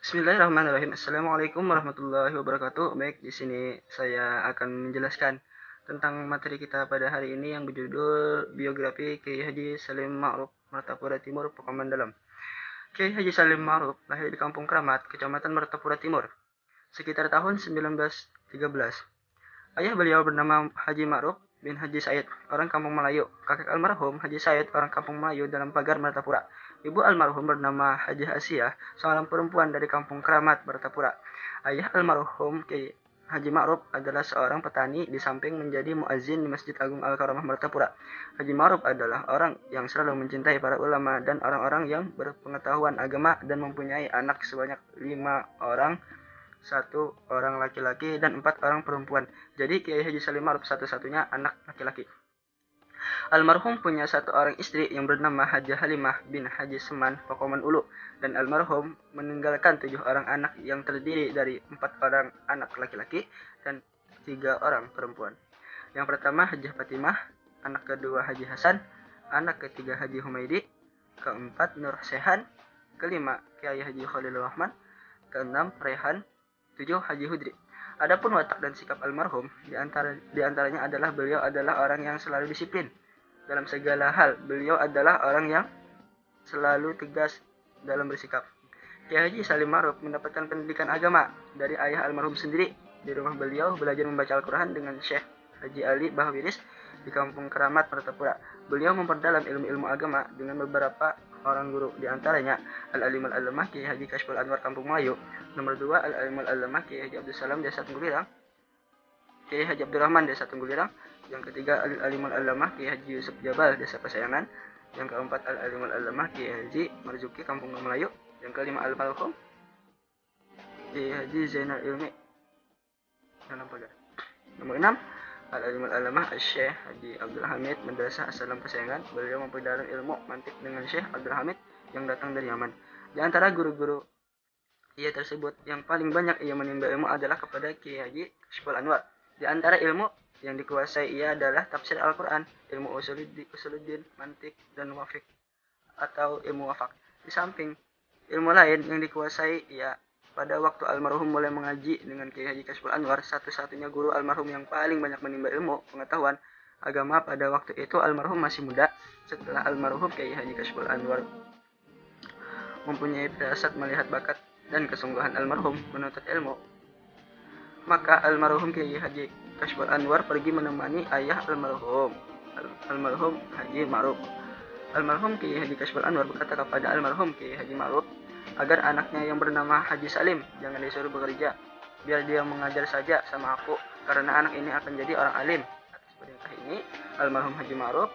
Bismillahirrahmanirrahim. Assalamualaikum warahmatullahi wabarakatuh. Baik, di sini saya akan menjelaskan tentang materi kita pada hari ini yang berjudul Biografi Kiai Haji Salim Ma'ruf, Martapura Timur, Pekoman Dalam. Kiai Haji Salim Ma'ruf lahir di Kampung Kramat, Kecamatan Martapura Timur, sekitar tahun 1913. Ayah beliau bernama Haji Ma'ruf bin Haji Said, orang Kampung Melayu. Kakek almarhum Haji Said, orang Kampung Melayu dalam pagar Martapura. Ibu almarhum bernama Haji Asia, seorang perempuan dari Kampung Kramat, Martapura. Ayah almarhum Kiai Haji Ma'ruf adalah seorang petani di samping menjadi muazzin di Masjid Agung Al-Karamah Martapura. Haji Ma'ruf adalah orang yang selalu mencintai para ulama dan orang-orang yang berpengetahuan agama dan mempunyai anak sebanyak 5 orang, 1 orang laki-laki dan 4 orang perempuan. Jadi Kiai Haji Salim Ma'ruf satu-satunya anak laki-laki. Almarhum punya 1 orang istri yang bernama Haji Halimah bin Haji Seman Pakoman Ulu, dan almarhum meninggalkan 7 orang anak yang terdiri dari 4 orang anak laki-laki dan 3 orang perempuan. Yang pertama Haji Fatimah, anak kedua Haji Hasan, anak ketiga Haji Humaidi, keempat Nur Sehan, kelima Kiai Haji Khalilur Rahman, keenam Rehan, 7 Haji Hudri. Adapun watak dan sikap almarhum, di antaranya adalah beliau adalah orang yang selalu disiplin dalam segala hal. Beliau adalah orang yang selalu tegas dalam bersikap. Kiai Haji Salim Ma'ruf mendapatkan pendidikan agama dari ayah almarhum sendiri. Di rumah beliau belajar membaca Al-Quran dengan Syekh Haji Ali Bahwiris di Kampung Keramat, Martapura. Beliau memperdalam ilmu-ilmu agama dengan beberapa orang guru, di antaranya Al-Alim Al-Alamah Kiai Haji Kashful Anwar Kampung Melayu, nomor 2 Al-Alim Al-Alamah Kiai Haji Abdul Salam Desa Tunggulirang, Kiai Haji Abdurrahman Desa Tunggulirang, yang ketiga Al-Alim Al-Alamah Kiai Haji Yusuf Jabal Desa Pasayangan, yang keempat Al-Alim Al-Alamah Kiai Haji Marzuki Kampung Melayu, yang kelima Al-Falhum Kiai Haji Zainal Ilmi dalam pagar, nomor 6 Al-Alim Al-Alamah Syekh Haji Abdul Hamid Madrasah Assalam Pasayangan. Beliau memperdalam ilmu mantik dengan Syekh Abdul Hamid yang datang dari Yaman. Di antara guru-guru ia tersebut, yang paling banyak ia menimba ilmu adalah kepada Kiai Haji Kashful Anwar. Di antara ilmu yang dikuasai ia adalah tafsir Al-Quran, ilmu usuluddin, mantik, dan wafik atau ilmu wafak. Di samping ilmu lain yang dikuasai ia, pada waktu almarhum mulai mengaji dengan Kiai Haji Kashful Anwar, satu-satunya guru almarhum yang paling banyak menimba ilmu pengetahuan agama pada waktu itu. Almarhum masih muda. Setelah almarhum Kiai Haji Kashful Anwar mempunyai firasat melihat bakat dan kesungguhan almarhum menuntut ilmu, maka almarhum Kiai Haji Kashful Anwar pergi menemani ayah almarhum Haji Ma'ruf. Almarhum Kiai Haji Kashful Anwar berkata kepada almarhum Kiai Haji Ma'ruf agar anaknya yang bernama Haji Salim jangan disuruh bekerja, biar dia mengajar saja sama aku, karena anak ini akan jadi orang alim. Atas perintah ini almarhum Haji Ma'ruf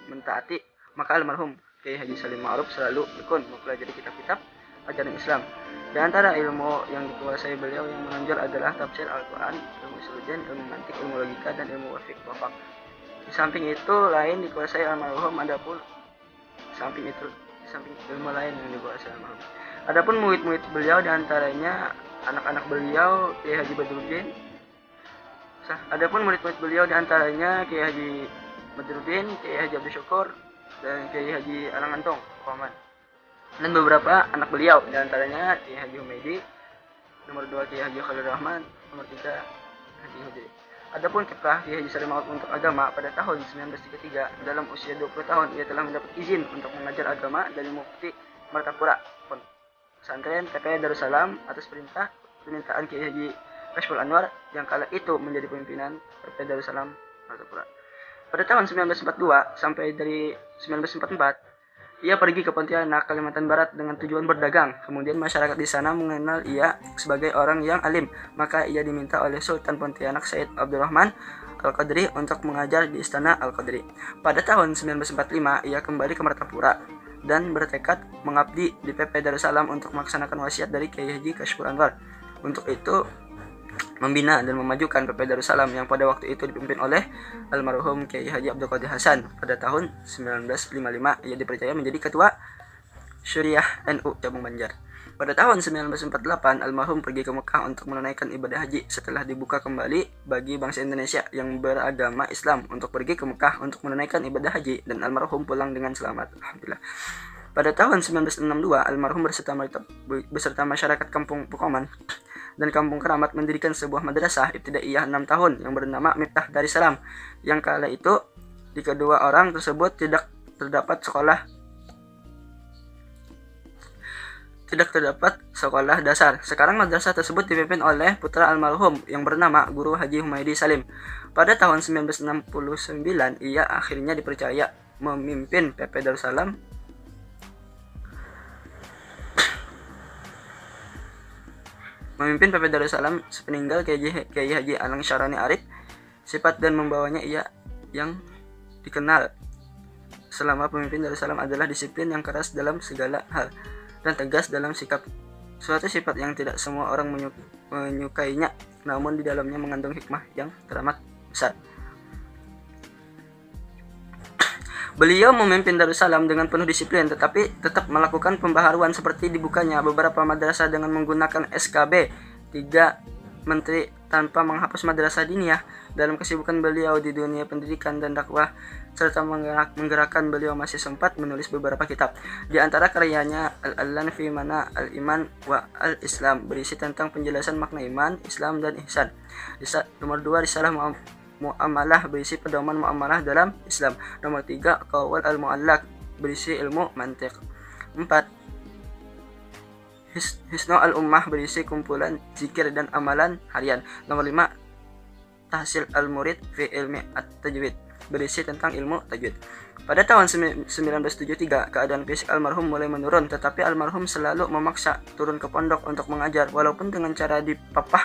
mentaati. Maka almarhum Kiai Haji Salim Ma'ruf selalu tekun mempelajari kitab-kitab ajaran Islam. Di antara ilmu yang dikuasai beliau yang menonjol adalah tafsir Al-Quran, ilmu usuluddin, ilmu mantik, ilmu logika, dan ilmu wafik. Di samping itu lain dikuasai almarhum ilmu lain yang dikuasai almarhum. Adapun murid-murid beliau, di antaranya anak-anak beliau Kiai Haji Badruddin. Adapun murid-murid beliau di antaranya Kiai Haji Badruddin, Kiai Haji Abdul Syukur, dan Kiai Haji Alangantong, Paman. Dan beberapa anak beliau, di antaranya Kiai Haji Humaidi, nomor 2 Kiai Haji Khalilur Rahman, nomor 3 Haji Hudri. Adapun kiprah Kiai Haji Salim Ma'ruf untuk agama, pada tahun 1933, dalam usia 20 tahun, ia telah mendapat izin untuk mengajar agama dari Mufti Martapura, pesantren TP Darussalam, atas permintaan Kiai Haji Kashful Anwar yang kala itu menjadi pimpinan TP Darussalam Martapura. Pada tahun 1942 sampai dari 1944, ia pergi ke Pontianak, Kalimantan Barat dengan tujuan berdagang. Kemudian masyarakat di sana mengenal ia sebagai orang yang alim, maka ia diminta oleh Sultan Pontianak Said Abdurrahman Al-Qadri untuk mengajar di Istana Al-Qadri. Pada tahun 1945 ia kembali ke Martapura dan bertekad mengabdi di PP Darussalam untuk melaksanakan wasiat dari Kiai Haji Kashful Anwar. Untuk itu membina dan memajukan PP Darussalam yang pada waktu itu dipimpin oleh almarhum Kiai Haji Abdul Qadir Hasan. Pada tahun 1955 ia dipercaya menjadi ketua Syuriah NU Cabang Banjar. Pada tahun 1948 almarhum pergi ke Mekah untuk menunaikan ibadah haji setelah dibuka kembali bagi bangsa Indonesia yang beragama Islam untuk pergi ke Mekah untuk menunaikan ibadah haji, dan almarhum pulang dengan selamat, alhamdulillah. Pada tahun 1962, almarhum beserta masyarakat kampung Pukoman dan kampung Keramat mendirikan sebuah madrasah ibtidaiyah 6 tahun yang bernama Miftah Darussalam. Yang kala itu di kedua orang tersebut tidak terdapat sekolah dasar. Sekarang madrasah tersebut dipimpin oleh putra almarhum yang bernama Guru Haji Humaydi Salim. Pada tahun 1969, ia akhirnya dipercaya memimpin PP Darussalam sepeninggal Kiai Haji Alang Syarani Arif. Sifat dan membawanya ia yang dikenal selama pemimpin Darussalam adalah disiplin yang keras dalam segala hal dan tegas dalam sikap. Suatu sifat yang tidak semua orang menyukainya, namun di dalamnya mengandung hikmah yang teramat besar. Beliau memimpin Darussalam dengan penuh disiplin, tetapi tetap melakukan pembaharuan seperti dibukanya beberapa madrasah dengan menggunakan SKB 3 Menteri tanpa menghapus madrasah diniyah. Dalam kesibukan beliau di dunia pendidikan dan dakwah serta menggerakkan, beliau masih sempat menulis beberapa kitab. Di antara karyanya Al-Lan fi Mana Al-Iman wa Al-Islam berisi tentang penjelasan makna iman, Islam, dan ihsan. Nomor 2, Risalah Mu'amalah berisi pedoman muamalah dalam Islam. Nomor 3, Qawaid Al-Mu'allaq berisi ilmu mantiq. 4, Hisnu Al-Ummah berisi kumpulan zikir dan amalan harian. Nomor 5, Tahsil Al-Murid fi Ilmi At-Tajwid berisi tentang ilmu tajwid. Pada tahun 1973, keadaan fisik almarhum mulai menurun, tetapi almarhum selalu memaksa turun ke pondok untuk mengajar, walaupun dengan cara dipapah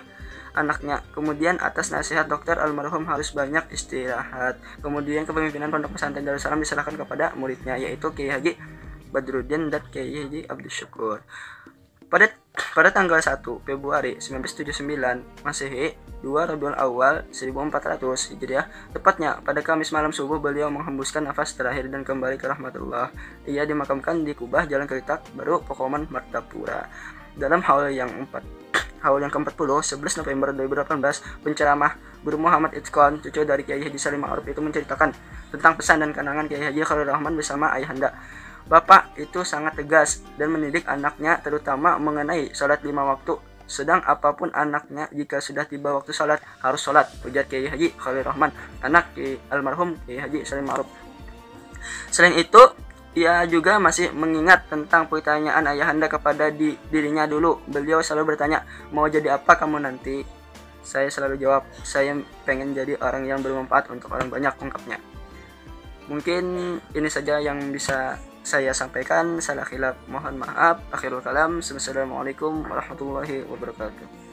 anaknya. Kemudian atas nasihat dokter, almarhum harus banyak istirahat. Kemudian kepemimpinan pondok pesantren Darussalam diserahkan kepada muridnya, yaitu Kiai Haji Badruddin dan Kiai Haji Abdus Syukur. Pada tanggal 1 Februari 1979 Masehi, 2 Rabiul Awal 1400 Hijriah, tepatnya pada Kamis malam subuh, beliau menghembuskan nafas terakhir dan kembali ke rahmatullah. Ia dimakamkan di Kubah, Jalan Keritak Baru, Pukoman, Martapura. Dalam haul yang ke-40, 11 November 2018, penceramah Guru Muhammad Itkon, cucu dari Kiai Haji Salim Ma'ruf, itu menceritakan tentang pesan dan kenangan Kiai Haji Khalil Rahman bersama ayahanda. Bapak itu sangat tegas dan mendidik anaknya, terutama mengenai sholat 5 waktu. Sedang apapun anaknya, jika sudah tiba waktu sholat, harus sholat, ujar Kiai Haji Khalil Rahman, anak almarhum Kiai Haji Salim Ma'ruf. Selain itu, ia juga masih mengingat tentang pertanyaan ayahanda kepada dirinya dulu. Beliau selalu bertanya, mau jadi apa kamu nanti? Saya selalu jawab, saya pengen jadi orang yang bermanfaat untuk orang banyak, ungkapnya. Mungkin ini saja yang bisa saya sampaikan. Salah khilaf mohon maaf. Akhirul kalam. Assalamualaikum warahmatullahi wabarakatuh.